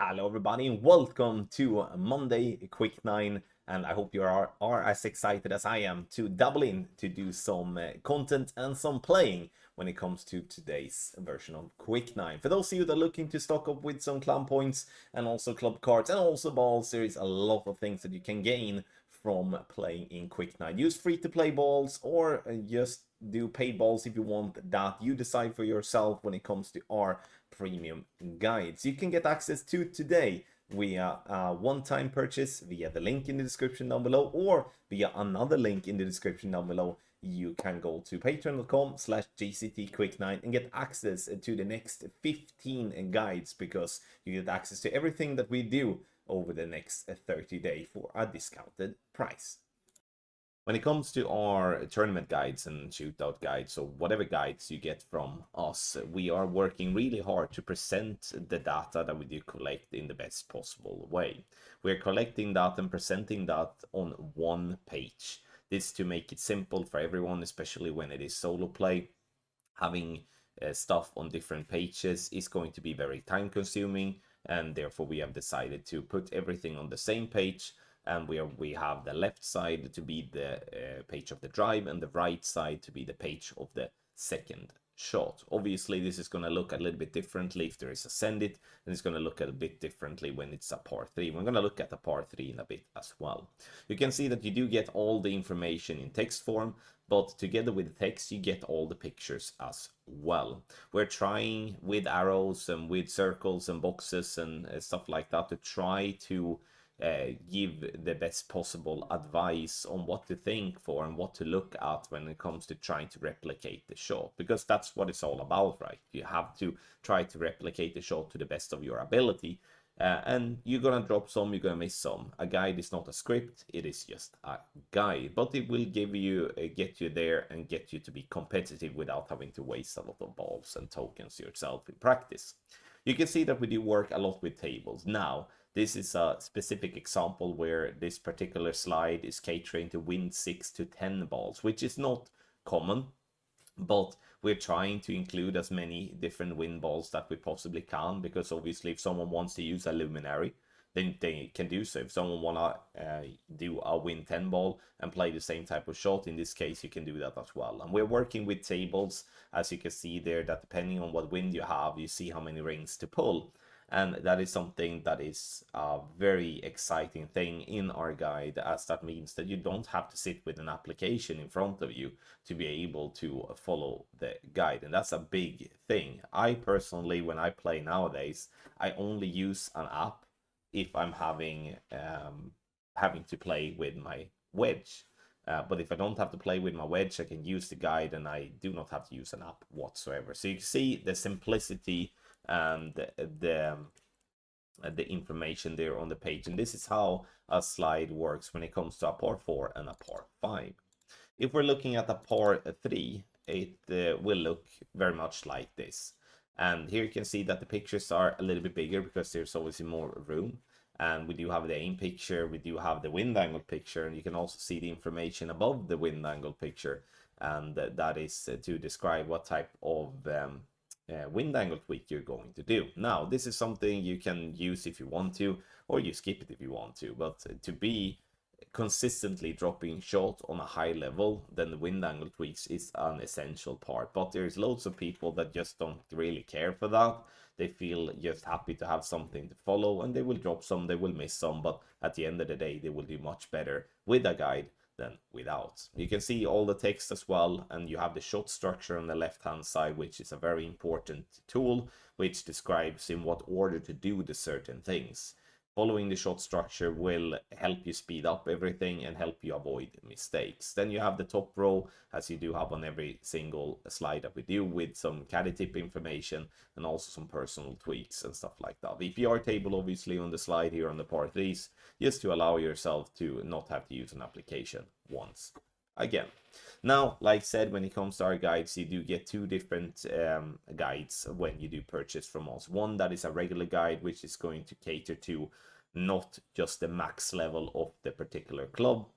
Hello everybody and welcome to Monday Quick 9, and I hope you are as excited as I am to double in to do some content and some playing when it comes to today's version of Quick 9. For those of you that are looking to stock up with some clan points and also club cards and also balls, there is a lot of things that you can gain from playing in Quick 9. Use free-to-play balls or just do paid balls if you want that. You decide for yourself when it comes to our premium guides. You can get access to today via a one-time purchase via the link in the description down below, or via another link in the description down below. You can go to patreon.com/gctquick9 and get access to the next 15 guides, because you get access to everything that we do over the next 30 days for a discounted price. When it comes to our tournament guides and shootout guides, so whatever guides you get from us, we are working really hard to present the data that we do collect in the best possible way. We're collecting that and presenting that on one page. This to make it simple for everyone, especially when it is solo play. Having stuff on different pages is going to be very time consuming, and therefore we have decided to put everything on the same page. And we have the left side to be the page of the drive, and the right side to be the page of the second shot. Obviously, this is going to look a little bit differently if there is a send it, and it's going to look a bit differently when it's a par 3. We're going to look at the par 3 in a bit as well. You can see that you do get all the information in text form, but together with the text, you get all the pictures as well. We're trying with arrows and with circles and boxes and stuff like that to try to give the best possible advice on what to think for and what to look at when it comes to trying to replicate the shot, because that's what it's all about, right? You have to try to replicate the shot to the best of your ability, and you're gonna drop some, you're gonna miss some. A guide is not a script, it is just a guide, but it will give you get you there and get you to be competitive without having to waste a lot of balls and tokens yourself in practice. You can see that we do work a lot with tables. Now, this is a specific example where this particular slide is catering to win 6 to 10 balls, which is not common, but we're trying to include as many different win balls that we possibly can, because obviously if someone wants to use a luminary, then they can do so. If someone wanna do a win 10 ball and play the same type of shot, in this case you can do that as well. And we're working with tables, as you can see there, that depending on what wind you have, you see how many rings to pull. And that is something that is a very exciting thing in our guide, as that means that you don't have to sit with an application in front of you to be able to follow the guide. And that's a big thing. I personally, when I play nowadays, I only use an app if I'm having to play with my wedge. But if I don't have to play with my wedge, I can use the guide and I do not have to use an app whatsoever. So you can see the simplicity and the information there on the page. And this is how a slide works when it comes to a par 4 and a par 5. If we're looking at a par 3, it will look very much like this. And here you can see that the pictures are a little bit bigger because there's obviously more room. And we do have the aim picture, we do have the wind angle picture, and you can also see the information above the wind angle picture. And that is to describe what type of wind angle tweak you're going to do. Now, this is something you can use if you want to, or you skip it if you want to. But to be consistently dropping shot on a high level, then the wind angle tweaks is an essential part. But there's loads of people that just don't really care for that. They feel just happy to have something to follow, and they will drop some, they will miss some, but at the end of the day, they will do much better with a guide than without. You can see all the text as well, and you have the shot structure on the left hand side, which is a very important tool which describes in what order to do the certain things. Following the shot structure will help you speed up everything and help you avoid mistakes. Then you have the top row, as you do have on every single slide that we do, with some caddy tip information and also some personal tweaks and stuff like that. VPR table obviously on the slide here on the par 3s, just to allow yourself to not have to use an application once again. Now, like I said, when it comes to our guides, you do get two different guides when you do purchase from us. One that is a regular guide, which is going to cater to not just the max level of the particular club.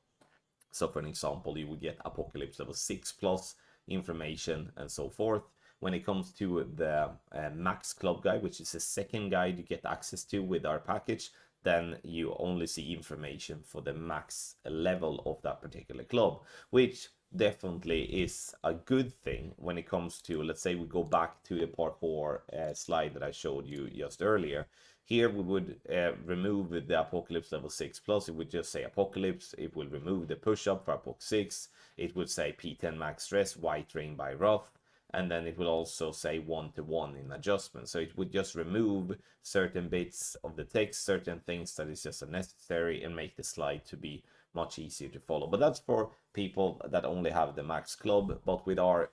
So for an example, you would get Apocalypse level 6 plus information and so forth, when it comes to the max club guide, which is the second guide you get access to with our package, then you only see information for the max level of that particular club, which definitely is a good thing when it comes to, let's say we go back to the part 4 slide that I showed you just earlier. Here we would remove the Apocalypse level 6 plus. It would just say Apocalypse. It will remove the push-up for Apoc 6. It would say P10 max stress, White Rain by Rough. And then it will also say 1-to-1 in adjustment. So it would just remove certain bits of the text, certain things that is just unnecessary, and make the slide to be much easier to follow. But that's for people that only have the max club. But with our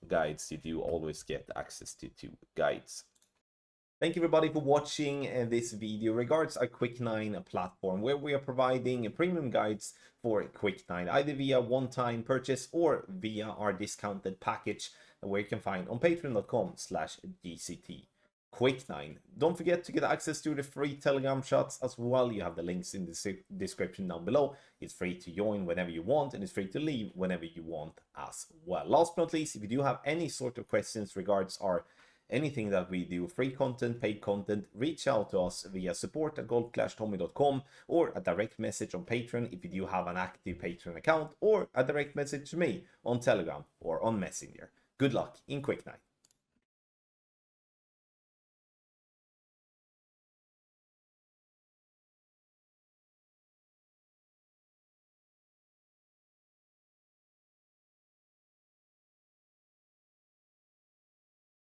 guides, you do always get access to 2 guides. Thank you everybody for watching this video regards our Quick9 platform, where we are providing premium guides for Quick9, either via one-time purchase or via our discounted package, where you can find on patreon.com/DCT Quick9. Don't forget to get access to the free Telegram chats as well. You have the links in the description down below. It's free to join whenever you want, and it's free to leave whenever you want as well. Last but not least, if you do have any sort of questions regards our anything that we do, free content, paid content, reach out to us via support@goldclashtommy.com or a direct message on Patreon if you do have an active Patreon account, or a direct message to me on Telegram or on Messenger. Good luck in Quick9.